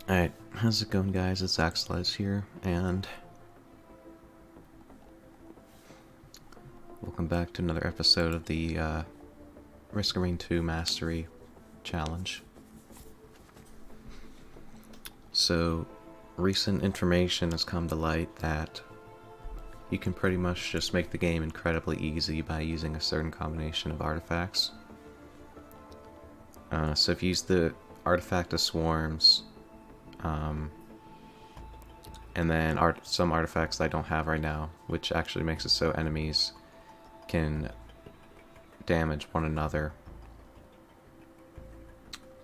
Alright, how's it going, guys? It's Axeilize here, and welcome back to another episode of the Risk of Rain 2 Mastery Challenge. So, recent information has come to light that you can pretty much just make the game incredibly easy by using a certain combination of artifacts. So if you use the Artifact of Swarms, and then some artifacts that I don't have right now, which actually makes it so enemies can damage one another,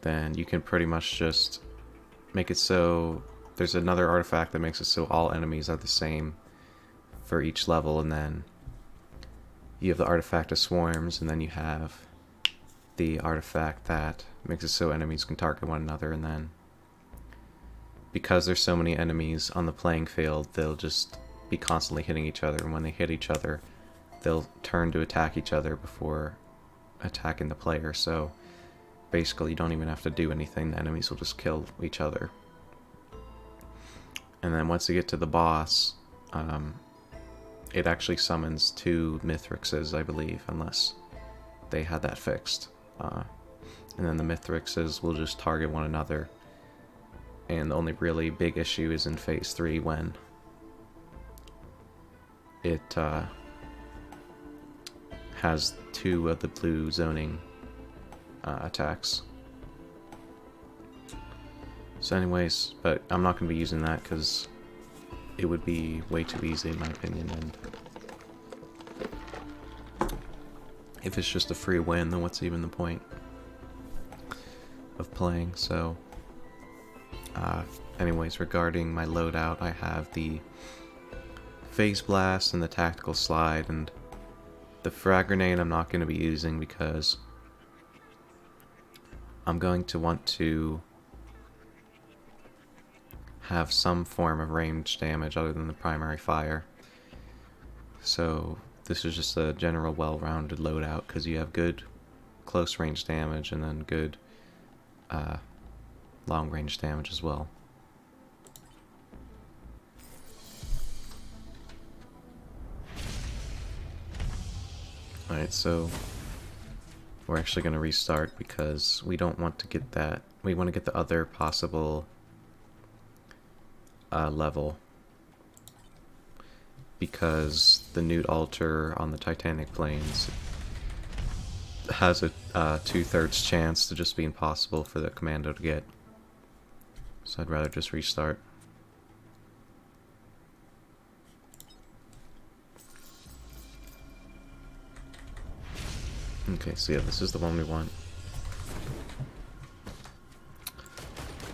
then you can pretty much just make it so there's another artifact that makes it so all enemies are the same for each level, and then you have the Artifact of Swarms, and then you have the artifact that makes it so enemies can target one another, and then because there's so many enemies on the playing field, they'll just be constantly hitting each other, and when they hit each other, they'll turn to attack each other before attacking the player, so basically you don't even have to do anything, the enemies will just kill each other. And then once you get to the boss, it actually summons 2 Mithrixes, I believe, unless they had that fixed. And then the Mithrixes will just target one another. And the only really big issue is in Phase 3 when it has 2 of the blue zoning attacks. So anyways, but I'm not going to be using that because it would be way too easy in my opinion, and if it's just a free win, then what's even the point of playing? So anyways, regarding my loadout, I have the Phase Blast and the Tactical Slide, and the Frag Grenade I'm not going to be using because I'm going to want to have some form of range damage other than the primary fire. So this is just a general well-rounded loadout because you have good close range damage and then good long range damage as well. Alright, so we're actually going to restart because we don't want to get that. We want to get the other possible level, because the Newt Altar on the Titanic Plains has a 2/3 chance to just be impossible for the Commando to get. So I'd rather just restart. Okay, so yeah, this is the one we want.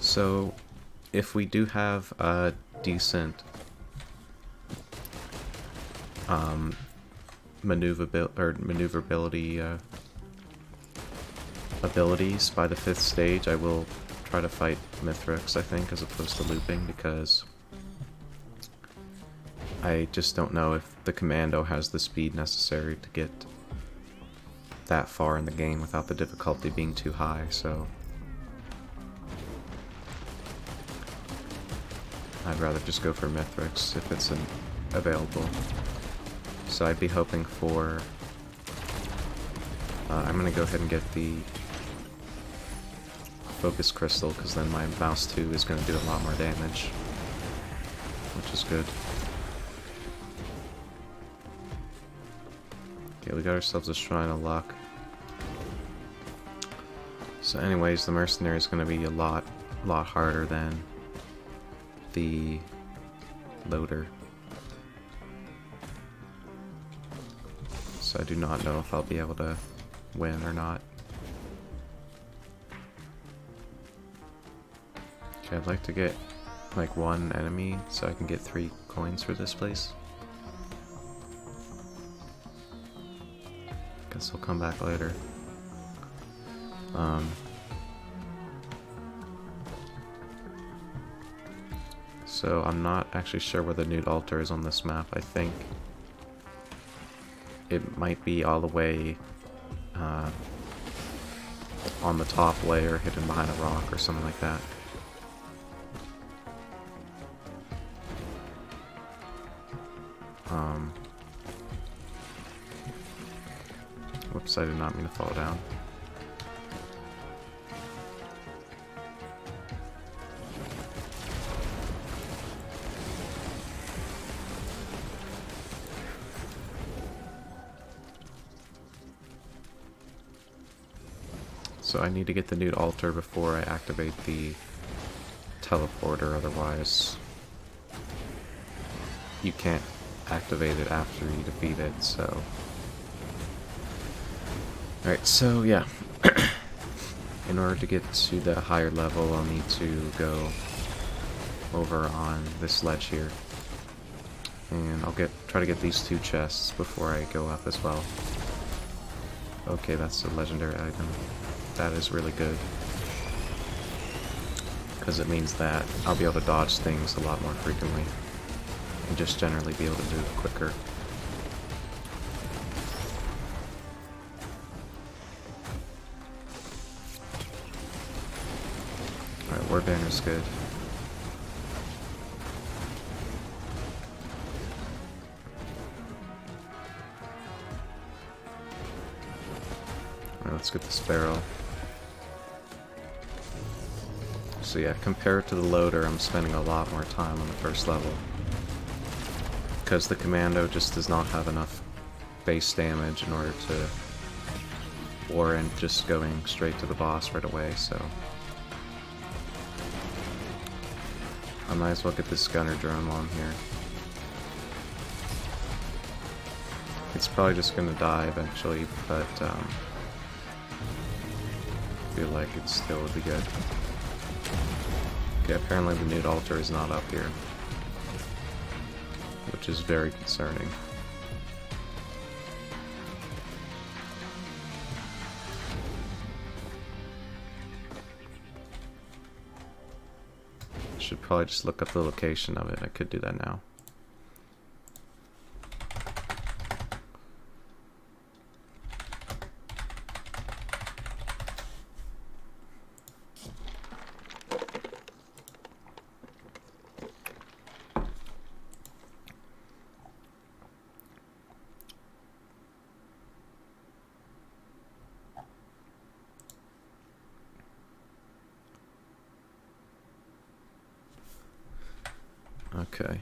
So if we do have a decent maneuverability abilities by the 5th stage, I will try to fight Mithrix, I think, as opposed to looping, because I just don't know if the Commando has the speed necessary to get that far in the game without the difficulty being too high, so I'd rather just go for Mithrix if it's available. So I'd be hoping for I'm gonna go ahead and get the Focus Crystal, because then my Mouse 2 is going to do a lot more damage, which is good. Okay, we got ourselves a Shrine of Luck. So anyways, the Mercenary is going to be a lot harder than the Loader. So I do not know if I'll be able to win or not. Okay, I'd like to get like 1 enemy so I can get 3 coins for this place. Guess we'll come back later. So I'm not actually sure where the Newt Altar is on this map. I think it might be all the way on the top layer, hidden behind a rock or something like that. Whoops, I did not mean to fall down. So I need to get the nude altar before I activate the teleporter, otherwise you can't activate it after you defeat it, so... Alright, so yeah. In order to get to the higher level, I'll need to go over on this ledge here. And I'll try to get these 2 chests before I go up as well. Okay, that's a legendary item. That is really good. Because it means that I'll be able to dodge things a lot more frequently. And just generally be able to move quicker. Alright, War Banner's good. Alright, let's get this barrel. So yeah, compared to the loader, I'm spending a lot more time on the first level. Because the Commando just does not have enough base damage in order to warrant just going straight to the boss right away, so... I might as well get this gunner drone while I'm here. It's probably just gonna die eventually, but I feel like it still would be good. Okay, apparently the nude altar is not up here, which is very concerning. Should probably just look up the location of it. I could do that now. Okay.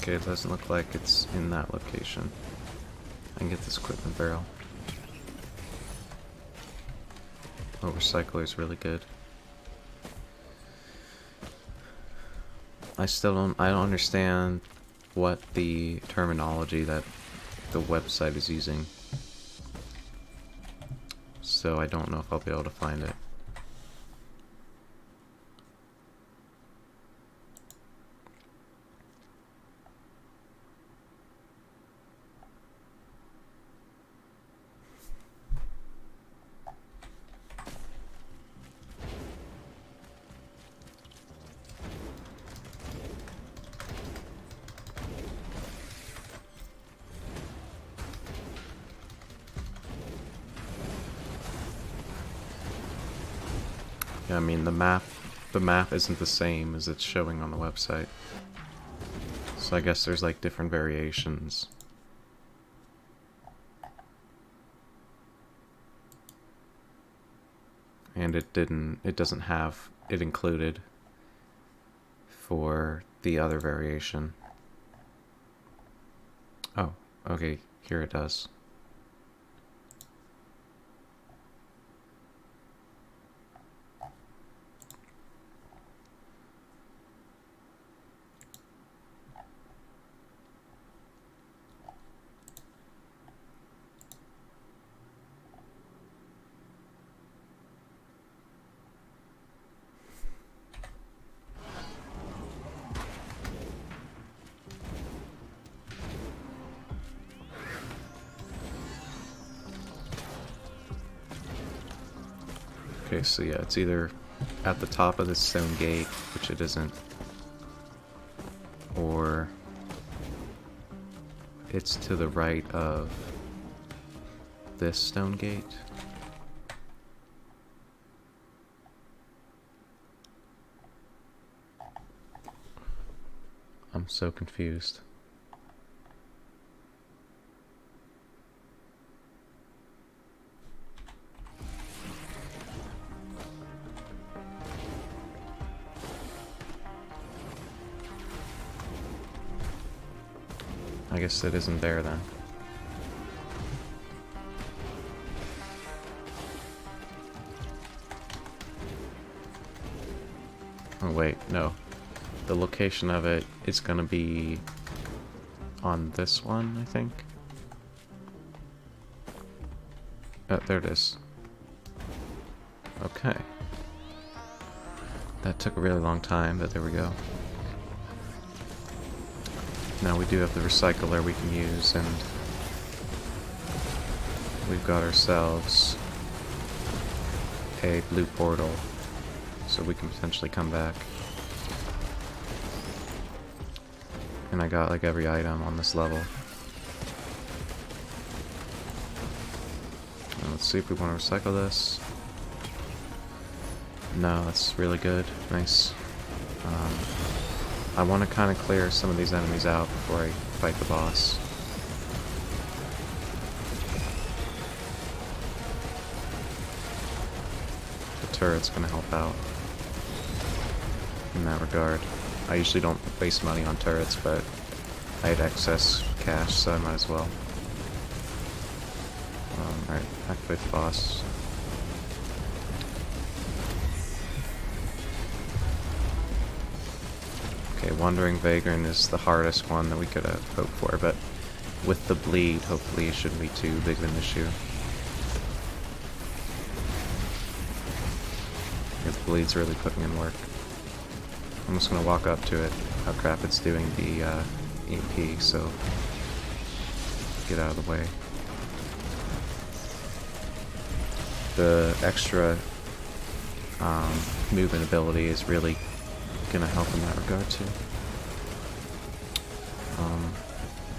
Okay, it doesn't look like it's in that location. I can get this equipment barrel. Oh, recycler is really good. I don't understand what the terminology that the website is using. So I don't know if I'll be able to find it. Yeah, I mean the map isn't the same as it's showing on the website. So I guess there's like different variations. And it doesn't have it included for the other variation. Oh, okay, here it does. Okay, so yeah, it's either at the top of this stone gate, which it isn't, or it's to the right of this stone gate. I'm so confused. I guess it isn't there then. Oh wait, no. The location of it is gonna be on this one, I think. Oh, there it is. Okay. That took a really long time, but there we go. Now we do have the recycler we can use, and we've got ourselves a blue portal, so we can potentially come back. And I got like every item on this level. Now let's see if we want to recycle this. No, that's really good. Nice. I want to kind of clear some of these enemies out before I fight the boss. The turret's going to help out in that regard. I usually don't waste money on turrets, but I had excess cash, so I might as well. Alright, activate the boss. Okay, Wandering Vagrant is the hardest one that we could have hoped for, but with the bleed, hopefully it shouldn't be too big of an issue. The bleed's really putting in work. I'm just gonna walk up to it. Oh crap, it's doing the EMP, so get out of the way. The extra movement ability is really gonna help in that regard too.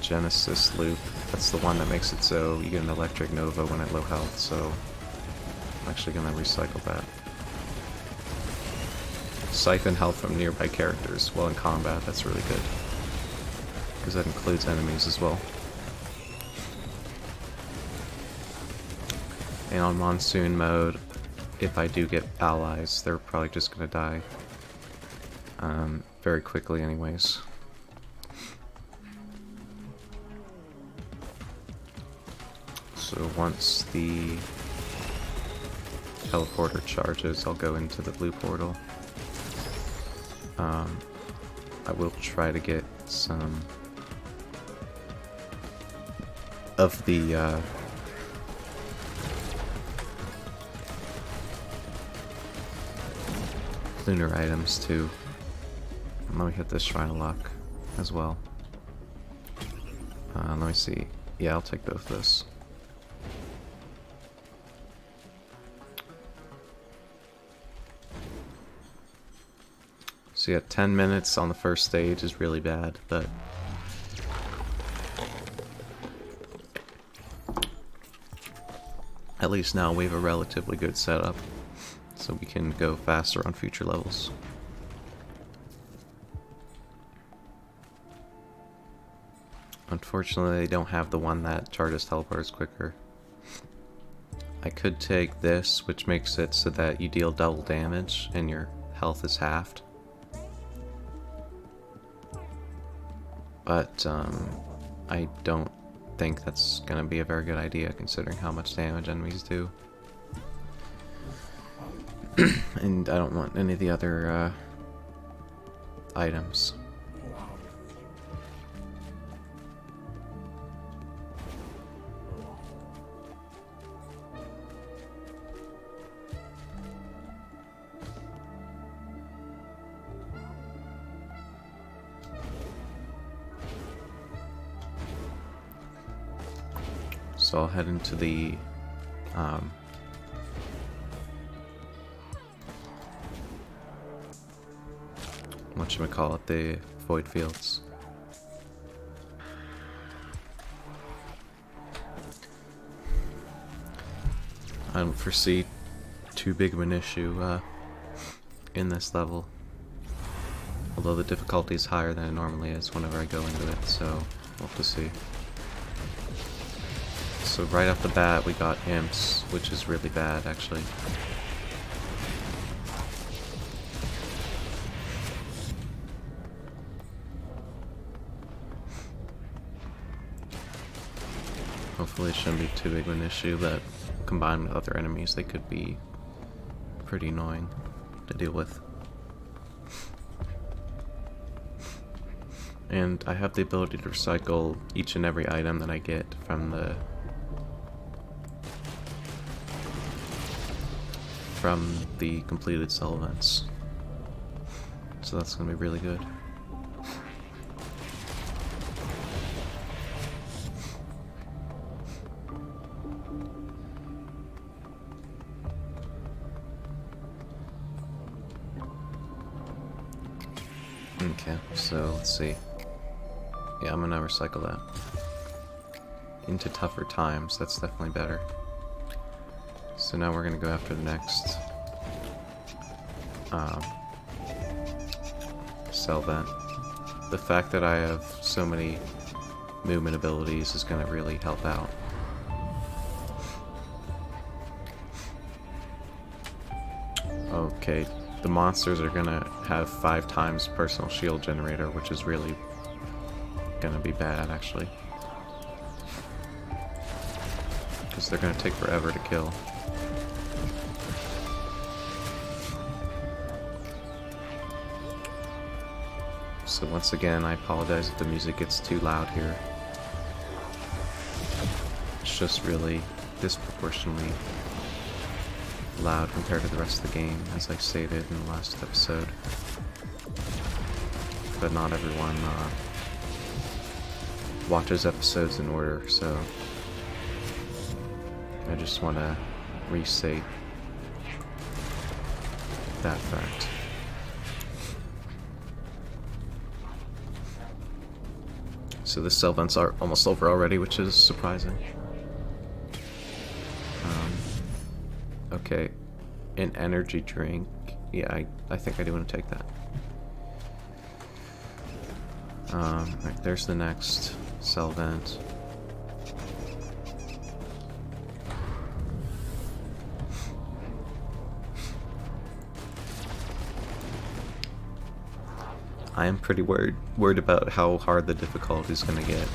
Genesis loop, that's the one that makes it so you get an electric nova when at low health, so I'm actually gonna recycle that. Siphon health from nearby characters while in combat, that's really good. Because that includes enemies as well. And on Monsoon Mode, if I do get allies, they're probably just gonna die. Very quickly anyways. So once the teleporter charges, I'll go into the blue portal. I will try to get some of the lunar items too. And let me hit this Shrine of Luck as well. Let me see. Yeah, I'll take both of those. So yeah, 10 minutes on the first stage is really bad, but at least now we have a relatively good setup, so we can go faster on future levels. Unfortunately, they don't have the one that charges teleporters quicker. I could take this, which makes it so that you deal double damage and your health is halved. But I don't think that's going to be a very good idea considering how much damage enemies do. And I don't want any of the other items. So I'll head into the whatchamacallit, the void fields. I don't foresee too big of an issue in this level. Although the difficulty is higher than it normally is whenever I go into it, so we'll have to see. So right off the bat we got imps, which is really bad actually. Hopefully it shouldn't be too big of an issue, but combined with other enemies they could be pretty annoying to deal with. And I have the ability to recycle each and every item that I get from the completed cell events. So that's going to be really good. Okay, so let's see. Yeah, I'm gonna recycle that. Into tougher times, that's definitely better. So now we're gonna go after the next cell vent. The fact that I have so many movement abilities is gonna really help out. Okay, the monsters are gonna have 5 times personal shield generator, which is really gonna be bad actually, because they're gonna take forever to kill. So once again, I apologize if the music gets too loud here. It's just really disproportionately loud compared to the rest of the game, as I stated in the last episode. But not everyone watches episodes in order, so I just want to restate that fact. So the cell vents are almost over already, which is surprising. Okay, an energy drink. Yeah, I think I do want to take that. Right, there's the next cell vent. I am pretty worried about how hard the difficulty is going to get,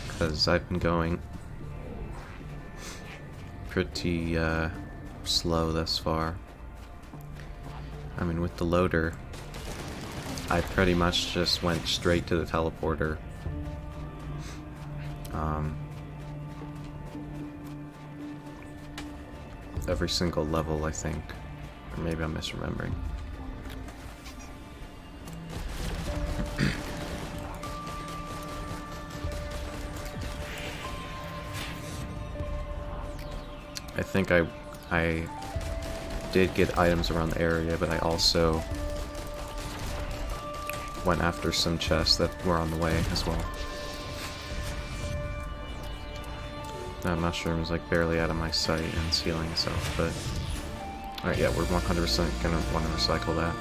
because I've been going pretty slow thus far. I mean, with the loader, I pretty much just went straight to the teleporter. Every single level, I think. Or maybe I'm misremembering. I think I did get items around the area, but I also went after some chests that were on the way as well. That mushroom is like barely out of my sight and it's healing itself, but alright, yeah, we're 100% gonna want to recycle that.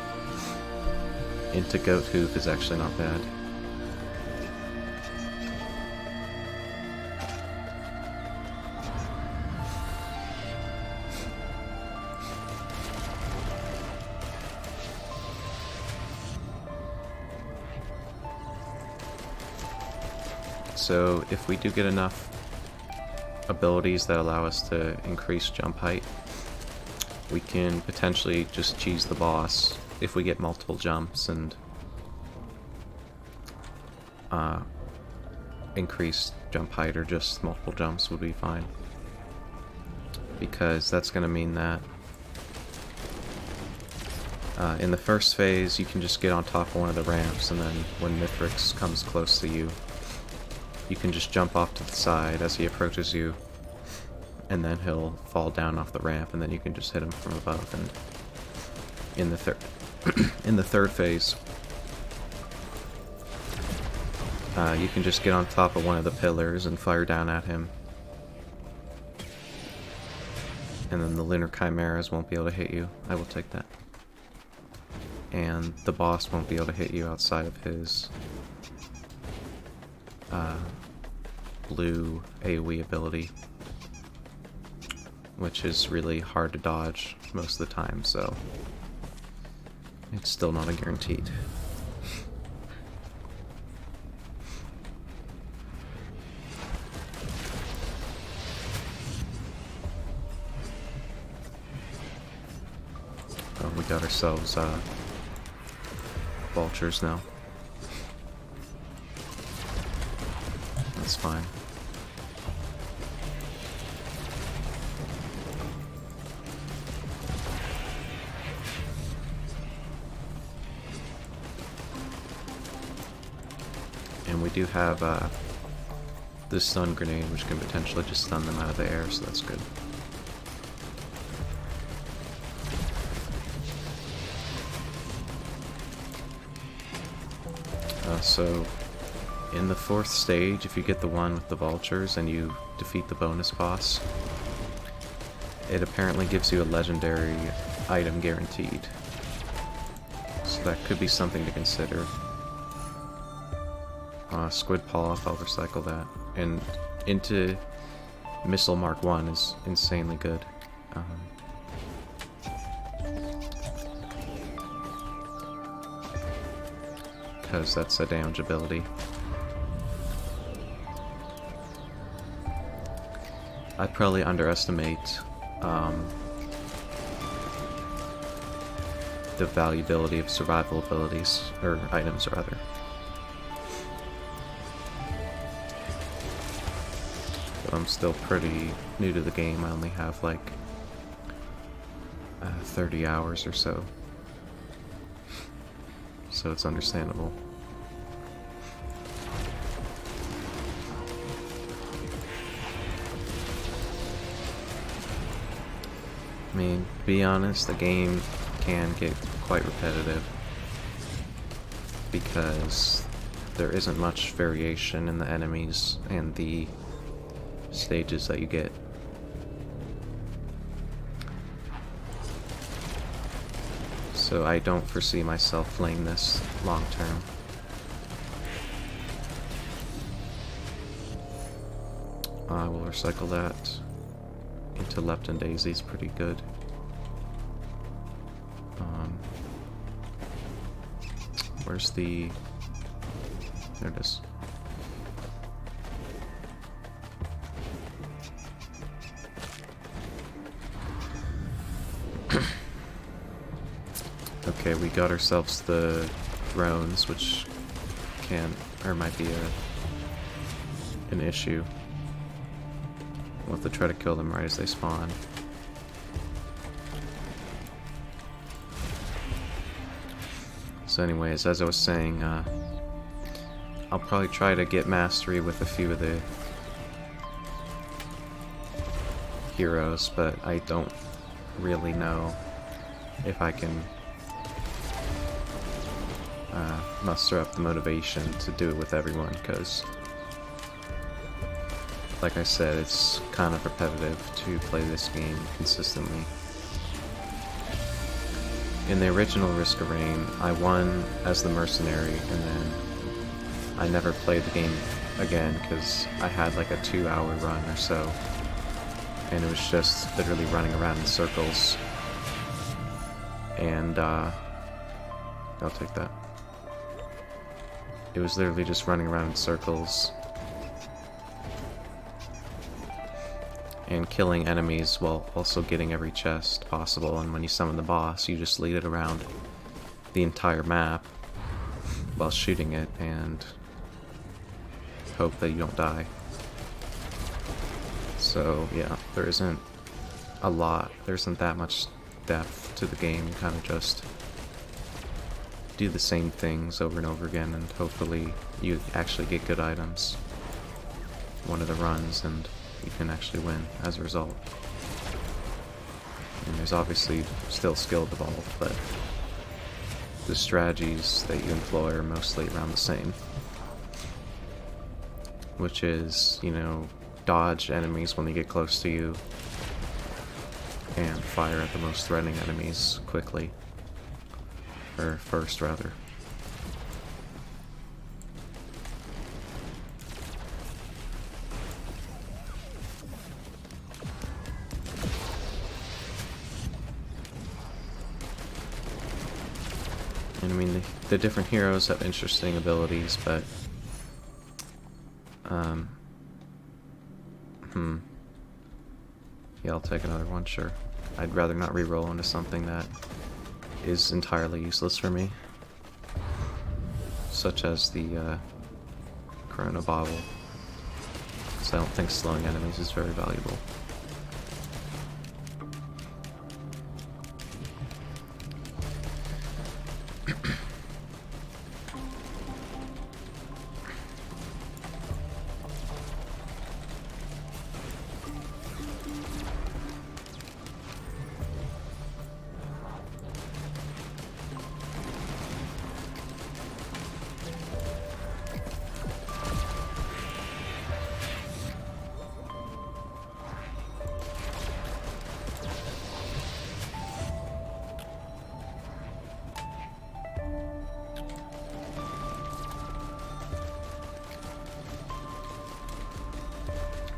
Into goat hoof is actually not bad. So if we do get enough abilities that allow us to increase jump height, we can potentially just cheese the boss if we get multiple jumps and increase jump height, or just multiple jumps would be fine, because that's going to mean that in the first phase you can just get on top of one of the ramps, and then when Mithrix comes close to you, you can just jump off to the side as he approaches you, and then he'll fall down off the ramp, and then you can just hit him from above. And in the third phase, You can just get on top of one of the pillars and fire down at him. And then the lunar chimeras won't be able to hit you. I will take that. And the boss won't be able to hit you outside of his blue AoE ability, which is really hard to dodge most of the time, so it's still not a guaranteed. Oh, we got ourselves vultures now. That's fine. And we do have this stun grenade, which can potentially just stun them out of the air, so that's good. So, in the 4th stage, if you get the one with the vultures and you defeat the bonus boss, it apparently gives you a legendary item guaranteed. So that could be something to consider. Squid Polyp, I'll recycle that. And into Missile Mark 1 is insanely good. Because that's a damage ability. I probably underestimate the valuability of survival abilities, or items rather. But I'm still pretty new to the game. I only have like 30 hours or so. So it's understandable. I mean, to be honest, the game can get quite repetitive because there isn't much variation in the enemies and the stages that you get. So I don't foresee myself playing this long term. I will recycle that into Lepton Daisy's pretty good. Where's the... There it is. Okay, we got ourselves the drones, which can, or might be an issue. We'll have to try to kill them right as they spawn. So anyways, as I was saying, I'll probably try to get mastery with a few of the heroes, but I don't really know if I can muster up the motivation to do it with everyone, because like I said, it's kind of repetitive to play this game consistently. In the original Risk of Rain, I won as the mercenary, and then I never played the game again because I had like a 2-hour run or so, and it was just literally running around in circles. And I'll take that. It was literally just running around in circles and killing enemies while also getting every chest possible, and when you summon the boss, you just lead it around the entire map while shooting it and hope that you don't die. So yeah, there isn't that much depth to the game. You kind of just do the same things over and over again, and hopefully you actually get good items one of the runs, and you can actually win as a result. And there's obviously still skill involved, but the strategies that you employ are mostly around the same. which is, you know, dodge enemies when they get close to you, and fire at the most threatening enemies quickly. Or first, rather. And I mean, the different heroes have interesting abilities, but yeah, I'll take another one, sure. I'd rather not reroll into something that is entirely useless for me. Such as the Corona Bottle. So I don't think slowing enemies is very valuable.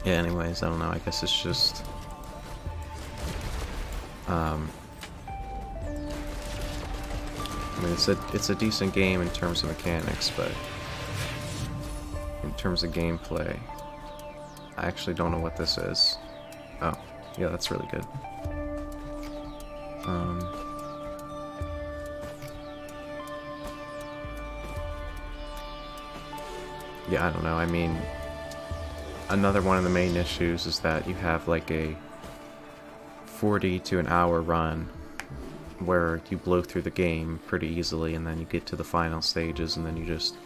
Yeah, anyways, I don't know, I guess it's just I mean, it's a decent game in terms of mechanics, but in terms of gameplay, I actually don't know what this is. Oh, yeah, that's really good. Yeah, I don't know, I mean, another one of the main issues is that you have like a 40 to an hour run where you blow through the game pretty easily, and then you get to the final stages and then you just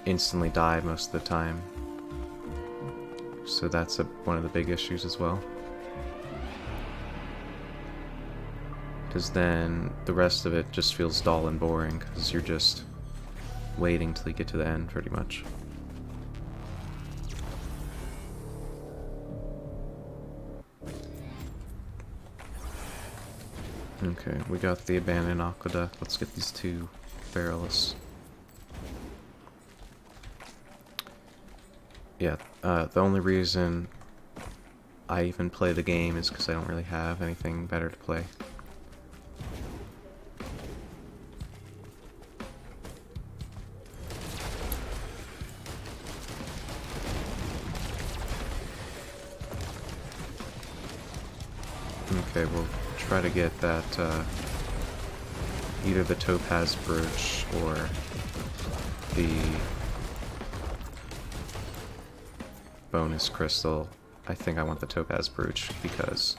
instantly die most of the time. So that's one of the big issues as well. Because then the rest of it just feels dull and boring because you're just waiting till you get to the end pretty much. Okay, we got the abandoned aqueduct. Let's get these two barrels. Yeah, the only reason I even play the game is because I don't really have anything better to play. Okay, we'll try to get that, either the topaz brooch or the bonus crystal. I think I want the topaz brooch because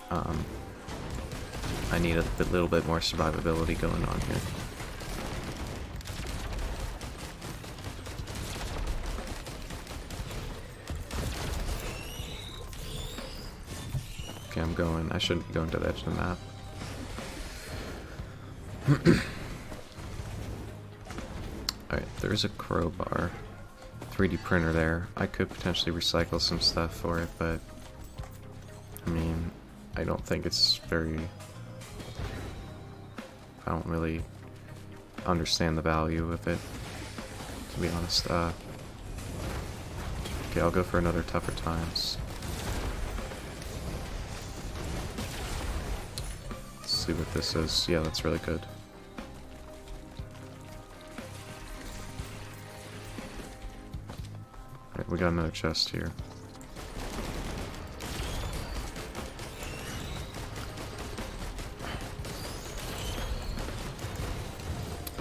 I need a little bit more survivability going on here. Okay, I shouldn't be going to the edge of the map. Alright, there's a crowbar. 3D printer there. I could potentially recycle some stuff for it, but I mean, I don't think it's very... I don't really understand the value of it, to be honest. Okay, I'll go for another Tougher Times. Let's see what this is. Yeah, that's really good. Alright, we got another chest here.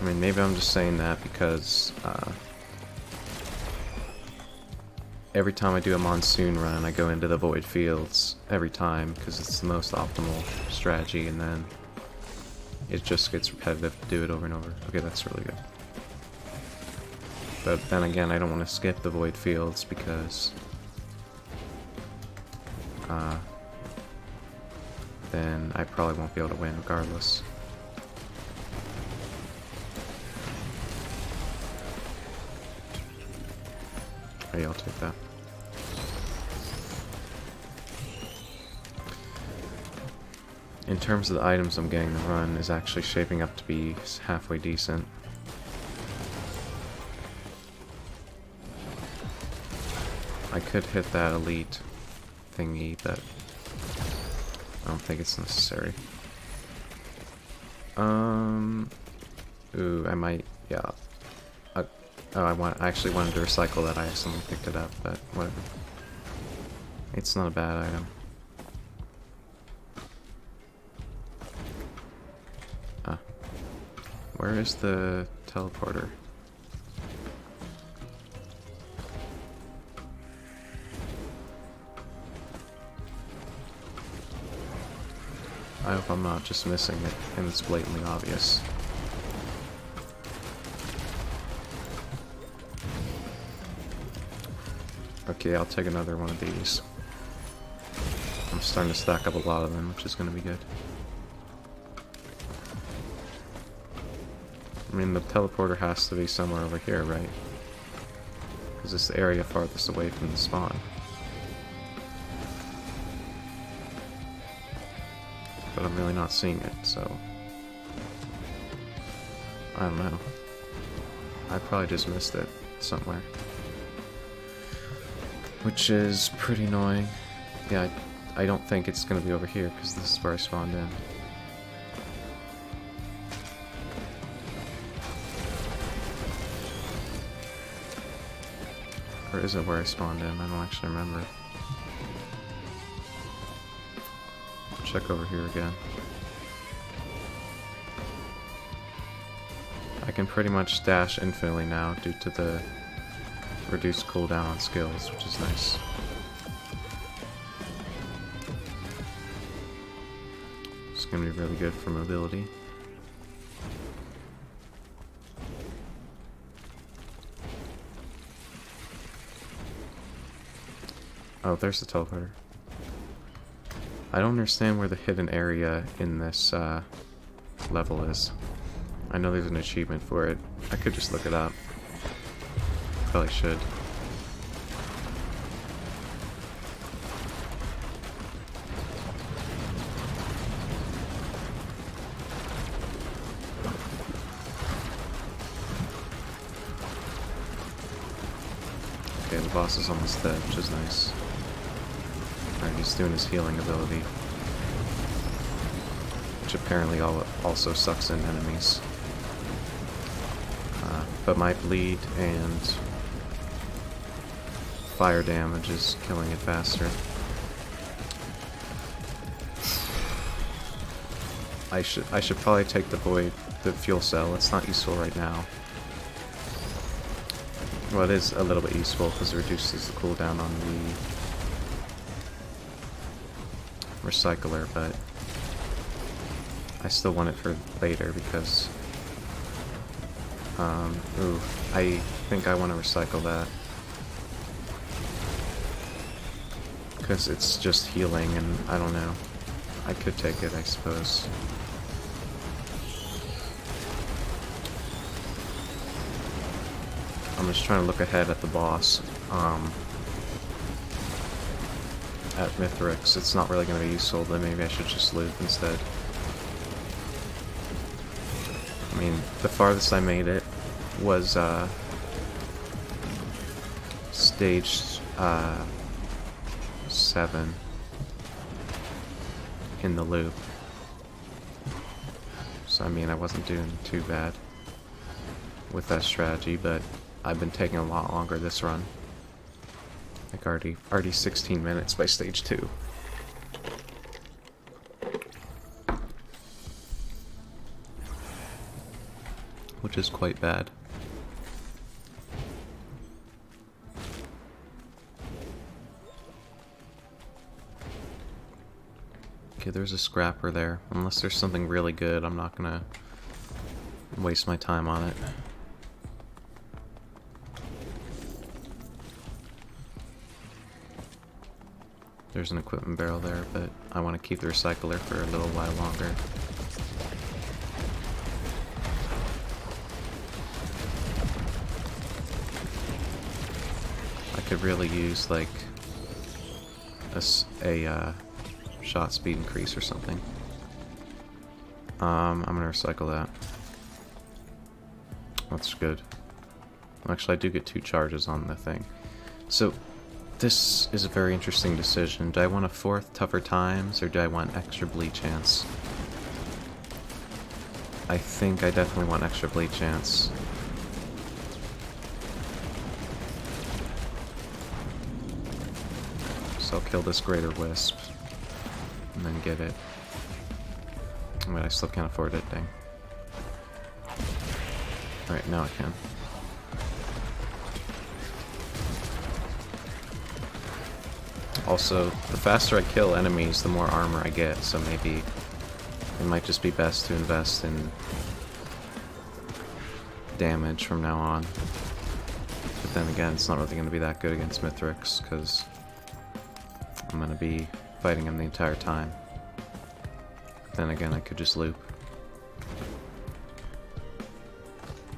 I mean, maybe I'm just saying that because every time I do a Monsoon run, I go into the Void Fields every time because it's the most optimal strategy, and then it just gets repetitive to do it over and over. Okay, that's really good. But then again, I don't want to skip the Void Fields because then I probably won't be able to win regardless. Oh yeah, I'll take that. In terms of the items I'm getting, the run is actually shaping up to be halfway decent. I could hit that elite thingy, but I don't think it's necessary. Ooh, I might, yeah. Oh, I actually wanted to recycle that. I accidentally picked it up, but whatever. It's not a bad item. Ah. Where is the teleporter? I hope I'm not just missing it and it's blatantly obvious. Okay, I'll take another one of these. I'm starting to stack up a lot of them, which is going to be good. I mean, the teleporter has to be somewhere over here, right? Because it's the area farthest away from the spawn. But I'm really not seeing it, so... I don't know. I probably just missed it somewhere. Which is pretty annoying. Yeah, I don't think it's going to be over here, because this is where I spawned in. Or is it where I spawned in? I don't actually remember. Check over here again. I can pretty much dash infinitely now due to the reduced cooldown on skills, which is nice. It's gonna be really good for mobility. Oh, there's the teleporter. I don't understand where the hidden area in this level is. I know there's an achievement for it. I could just look it up. Probably should. Okay, the boss is almost dead, which is nice. Alright, he's doing his healing ability. Which apparently also sucks in enemies. But my bleed and fire damage is killing it faster. I should probably take the fuel cell. It's not useful right now. Well, it is a little bit useful because it reduces the cooldown on the recycler, but I still want it for later because ooh, I think I want to recycle that. Because it's just healing, and I don't know. I could take it, I suppose. I'm just trying to look ahead at the boss. At Mithrix, it's not really going to be useful, but maybe I should just loot instead. I mean, the farthest I made it was stage 7 in the loop. So I mean, I wasn't doing too bad with that strategy, but I've been taking a lot longer this run. Like already 16 minutes by stage 2. Which is quite bad. Okay, there's a scrapper there. Unless there's something really good, I'm not gonna waste my time on it. There's an equipment barrel there, but I want to keep the recycler for a little while longer. I could really use like a shot speed increase or something. I'm gonna recycle that. That's good. Actually, I do get 2 charges on the thing. So, this is a very interesting decision. Do I want a 4th Tougher Times, or do I want extra bleed chance? I think I definitely want extra bleed chance. So I'll kill this Greater Wisp, and then get it. Wait, I still can't afford it, dang. Alright, now I can. Also, the faster I kill enemies, the more armor I get, so maybe it might just be best to invest in damage from now on. But then again, it's not really going to be that good against Mithrix, because I'm going to be fighting him the entire time. Then again, I could just loop.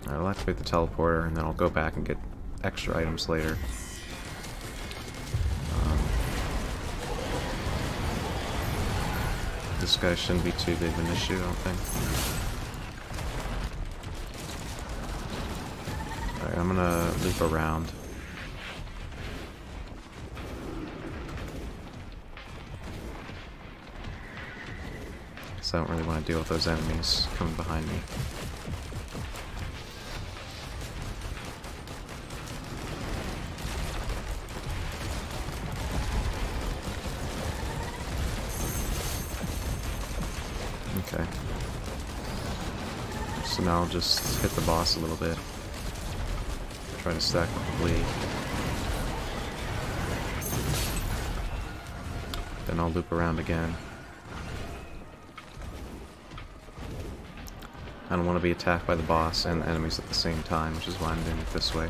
Alright, I'll activate the teleporter, and then I'll go back and get extra items later. This guy shouldn't be too big of an issue, I don't think. Alright, I'm gonna loop around. So I don't really want to deal with those enemies coming behind me. Okay. So now I'll just hit the boss a little bit. Try to stack up the bleed. Then I'll loop around again. I don't want to be attacked by the boss and the enemies at the same time, which is why I'm doing it this way.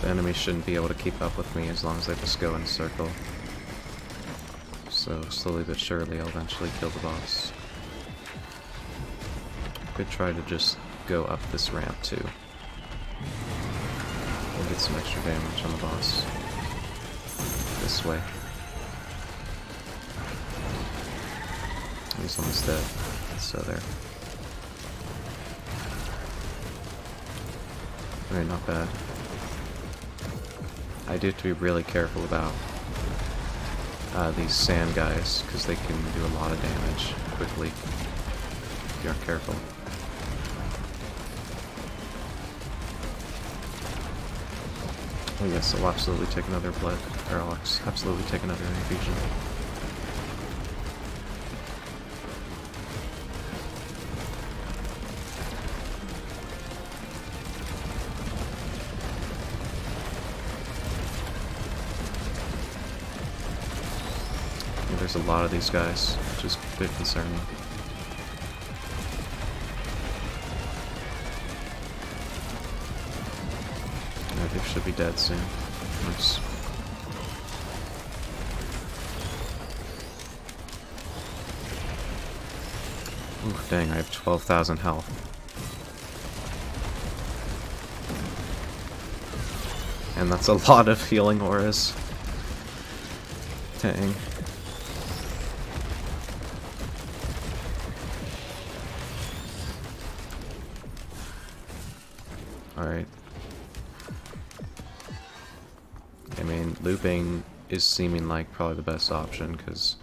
The enemies shouldn't be able to keep up with me as long as they just go in a circle. So slowly but surely I'll eventually kill the boss. Could try to just go up this ramp too. We'll get some extra damage on the boss. This way. He's almost dead. So there. Alright, not bad. I do have to be really careful about these sand guys, because they can do a lot of damage quickly if you aren't careful. Oh yes, I'll absolutely take another blood, or I'll absolutely take another infusion. There's a lot of these guys, which is a bit concerning. Yeah, they should be dead soon. Nice. Ooh, dang, I have 12,000 health. And that's a lot of healing auras. Dang. Alright. I mean, looping is seeming like probably the best option, because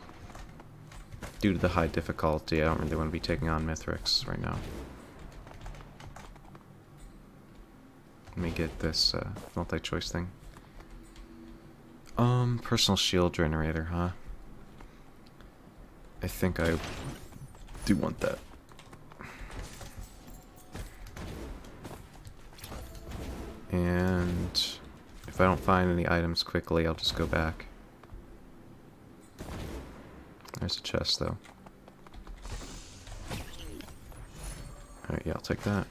due to the high difficulty, I don't really want to be taking on Mithrix right now. Let me get this multi-choice thing. Personal shield generator, huh? I think I do want that. And if I don't find any items quickly, I'll just go back. There's a chest, though. Alright, yeah, I'll take that.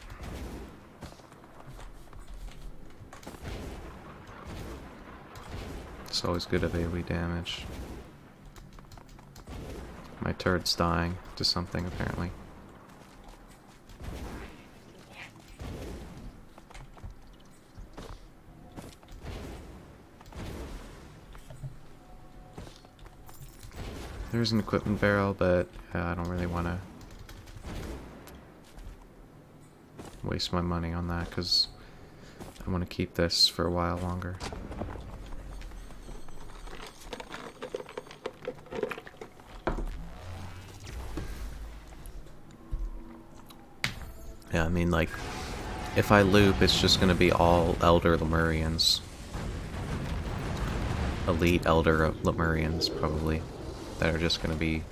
It's always good at AoE damage. My turret's dying to something, apparently. There's an equipment barrel, but I don't really want to waste my money on that, because I want to keep this for a while longer. Yeah, I mean, like, if I loop, it's just going to be all Elder Lemurians. Elite Elder Lemurians, probably. That are just going to be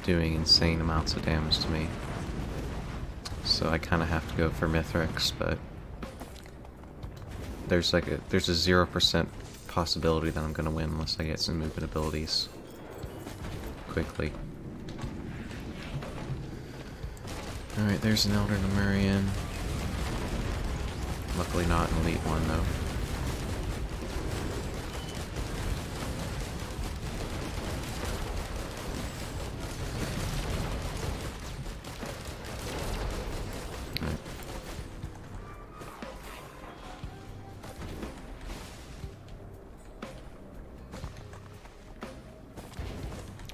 doing insane amounts of damage to me. So I kind of have to go for Mithrix, but there's a 0% possibility that I'm going to win unless I get some movement abilities quickly. Alright, there's an Elder Lemurian. Luckily not an elite one, though. Right.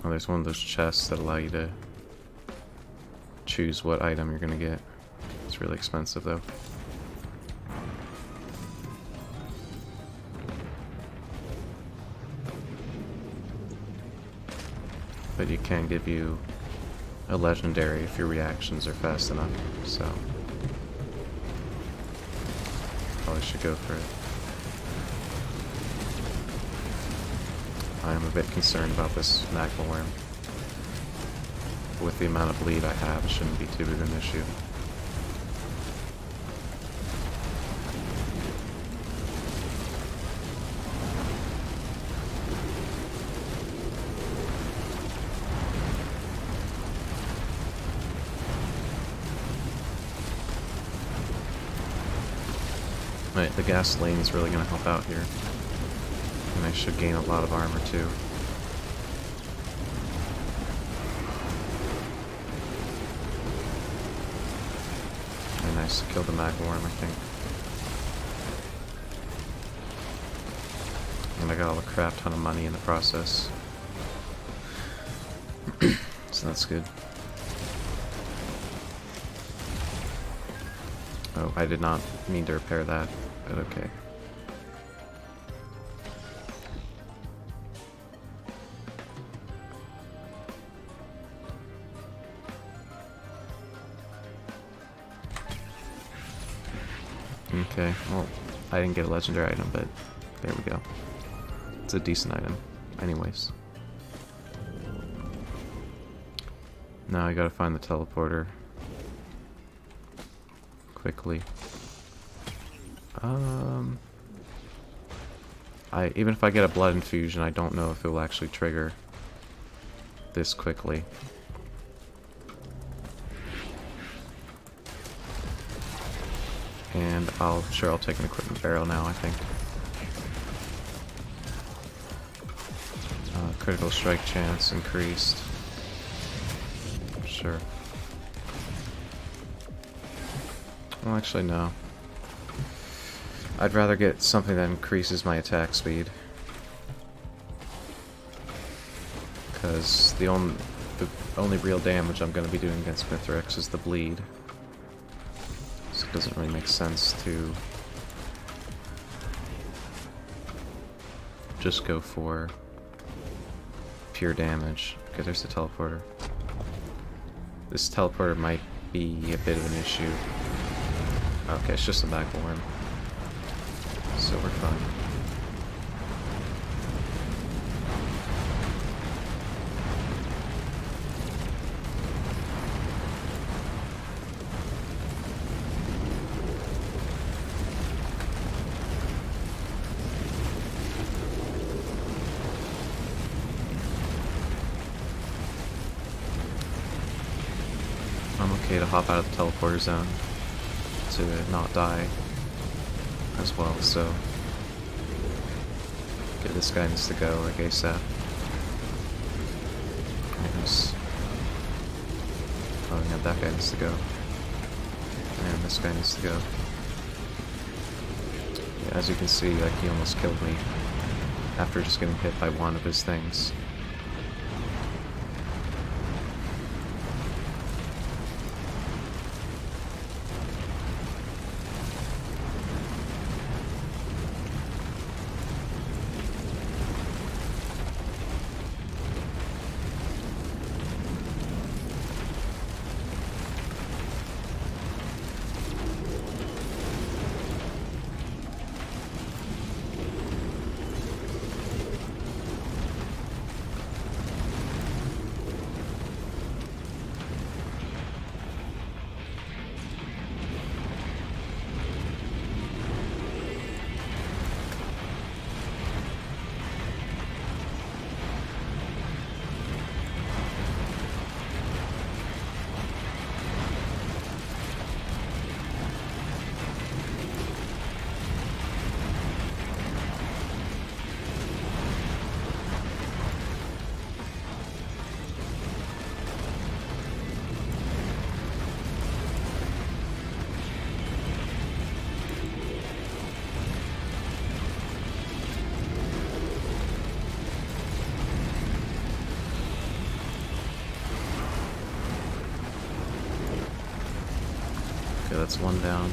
Oh, there's one of those chests that allow you to choose what item you're gonna get. It's really expensive though. But it can give you a legendary if your reactions are fast enough, so probably should go for it. I am a bit concerned about this magma worm. With the amount of bleed I have, it shouldn't be too big of an issue. Right, the gasoline is really going to help out here. And I should gain a lot of armor too. Nice, killed the magma worm, I think. And I got a crap ton of money in the process. So that's good. Oh, I did not mean to repair that, but okay. Okay, well, I didn't get a legendary item, but there we go. It's a decent item, anyways. Now I gotta find the teleporter. Quickly. Even if I get a blood infusion, I don't know if it will actually trigger this quickly. And I'll take an equipment barrel now, I think. Critical strike chance increased. Sure. Well, actually, no. I'd rather get something that increases my attack speed. Because the only real damage I'm going to be doing against Mithrix is the bleed. So it doesn't really make sense to just go for pure damage. Okay, there's the teleporter. This teleporter might be a bit of an issue. Okay, it's just a magma worm. So we're fine. I'm okay to hop out of the teleporter zone to not die as well, so Okay, this guy needs to go, like ASAP. Oh yeah, that guy needs to go. And this guy needs to go. Yeah, as you can see, like, he almost killed me after just getting hit by one of his things. Okay, that's one down.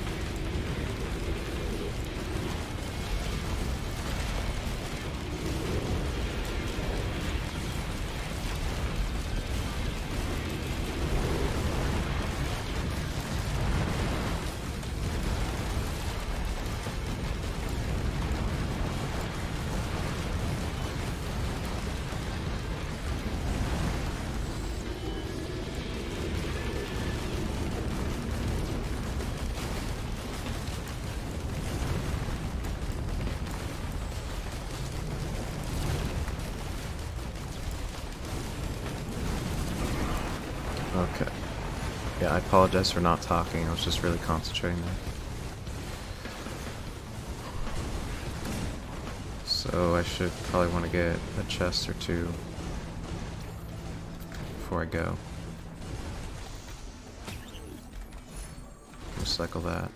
Okay. Yeah, I apologize for not talking. I was just really concentrating there. So I should probably want to get a chest or two before I go. Recycle that.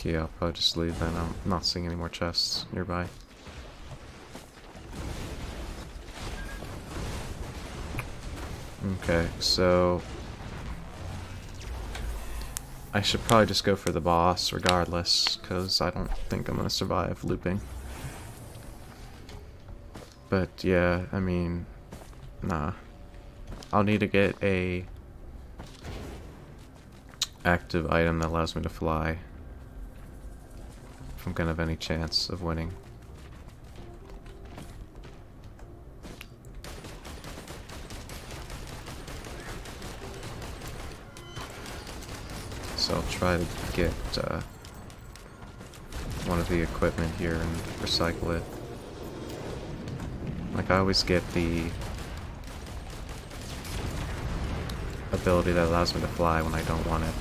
Okay, I'll probably just leave then. I'm not seeing any more chests nearby. Okay, so I should probably just go for the boss regardless, because I don't think I'm going to survive looping. But yeah, I mean, nah. I'll need to get a active item that allows me to fly if I'm gonna have any chance of winning. So I'll try to get one of the equipment here and recycle it. Like, I always get the ability that allows me to fly when I don't want it.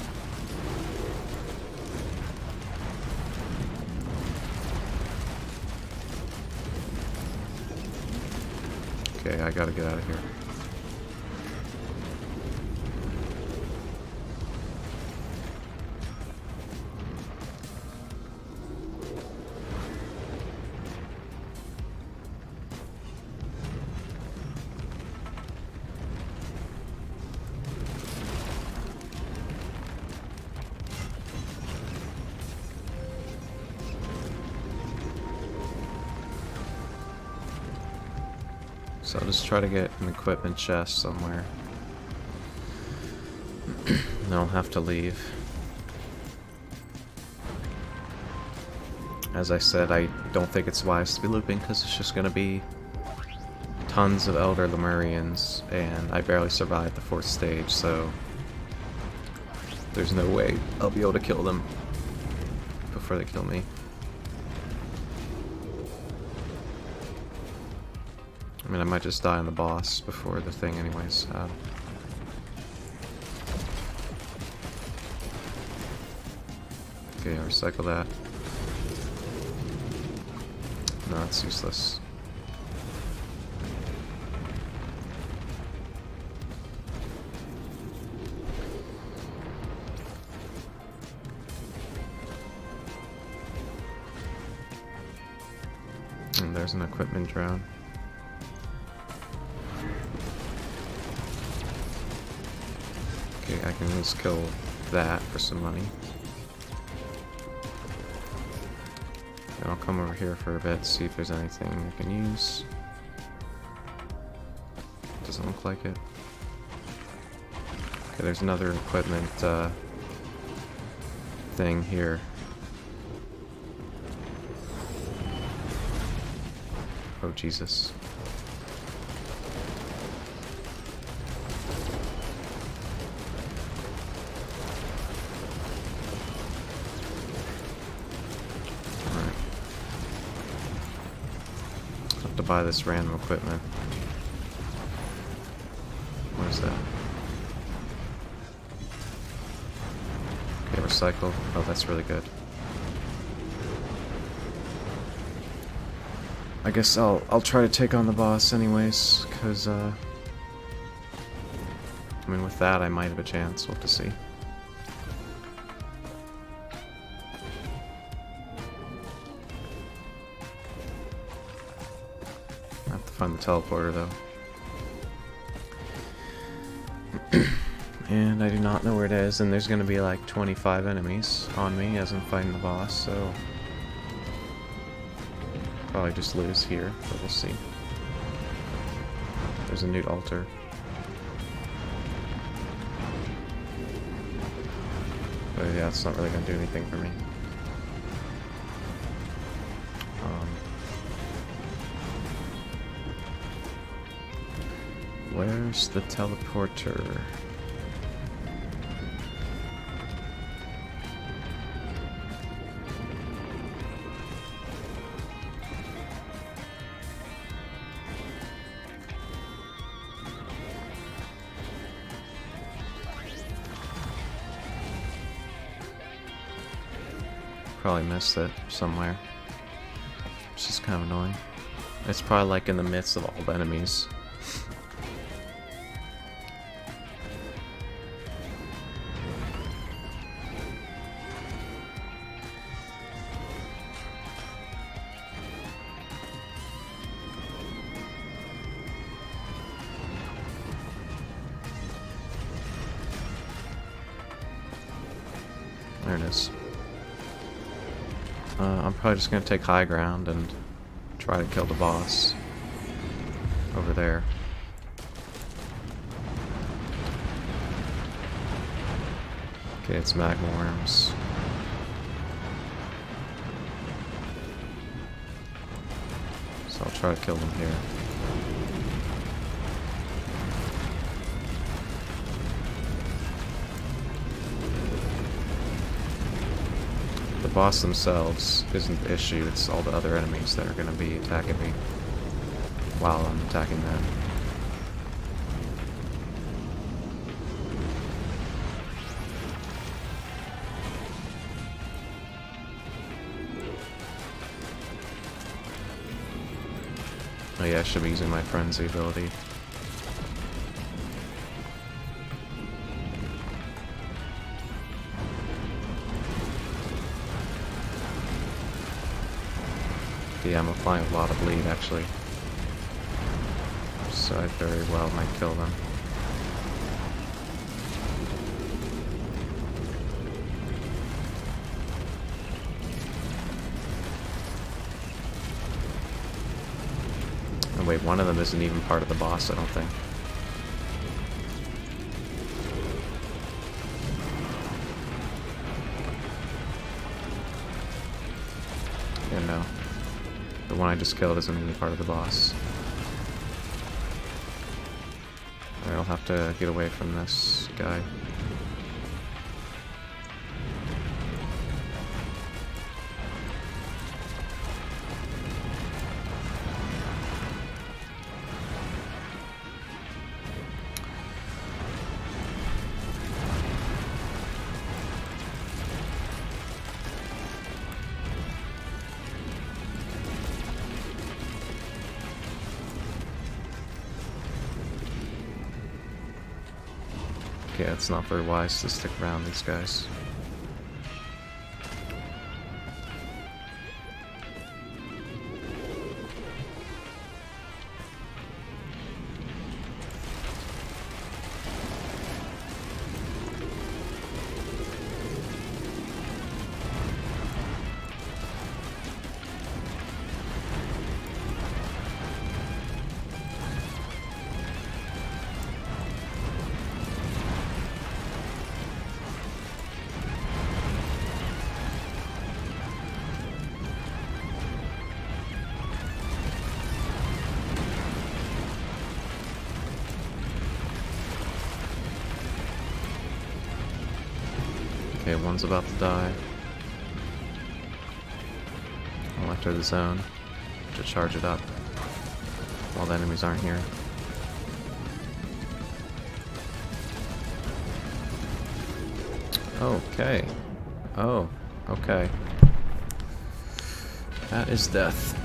Okay, I gotta get out of here. So I'll just try to get an equipment chest somewhere. Then I'll have to leave. As I said, I don't think it's wise to be looping because it's just going to be tons of Elder Lemurians, and I barely survived the 4th stage, so there's no way I'll be able to kill them before they kill me. I mean, I might just die on the boss before the thing anyways. Okay, I'll recycle that. No, it's useless. And there's an equipment drone. Okay, I can just kill that for some money. And I'll come over here for a bit, see if there's anything I can use. Doesn't look like it. Okay, there's another equipment thing here. Oh, Jesus. Alright. Have to buy this random equipment. What is that? Okay, recycle. Oh, that's really good. I guess I'll try to take on the boss anyways, because I mean, with that I might have a chance. We'll have to see. I have to find the teleporter though. And I do not know where it is, and there's gonna be like 25 enemies on me as I'm fighting the boss, so probably just lose here, but we'll see. There's a new altar. But yeah, it's not really going to do anything for me. Where's the teleporter? Probably missed it somewhere. It's just kind of annoying. It's probably like in the midst of all the enemies. There it is. I'm probably just going to take high ground and try to kill the boss over there. Okay, it's magma worms. So I'll try to kill them here. The boss themselves isn't the issue, it's all the other enemies that are going to be attacking me while I'm attacking them. Oh yeah, I should be using my frenzy ability. Yeah, I'm applying a lot of bleed actually, so I very well might kill them. Oh wait, one of them isn't even part of the boss, I don't think. Yeah, no. The one I just killed isn't even part of the boss. Alright, I'll have to get away from this guy. yeah, it's not very wise to stick around these guys. Okay, one's about to die. I'll enter the zone to charge it up while the enemies aren't here. Okay. Oh, okay. That is death.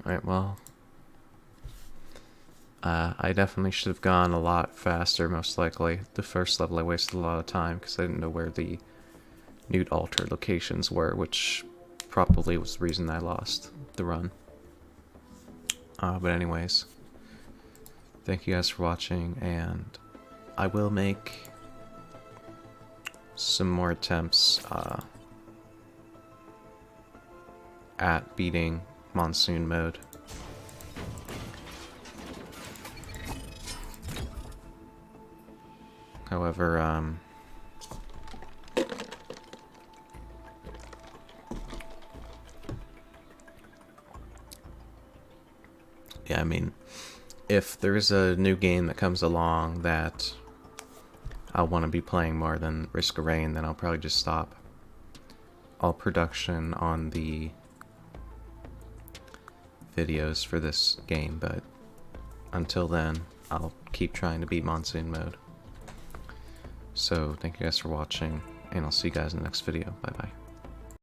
Alright, well, I definitely should have gone a lot faster, most likely. The first level I wasted a lot of time because I didn't know where the Newt Altar locations were, which probably was the reason I lost the run. But anyways, thank you guys for watching, and I will make some more attempts at beating Monsoon Mode. However, yeah, I mean, if there's a new game that comes along that I'll want to be playing more than Risk of Rain, then I'll probably just stop all production on the videos for this game, but until then, I'll keep trying to beat Monsoon Mode. So, thank you guys for watching, and I'll see you guys in the next video. Bye-bye.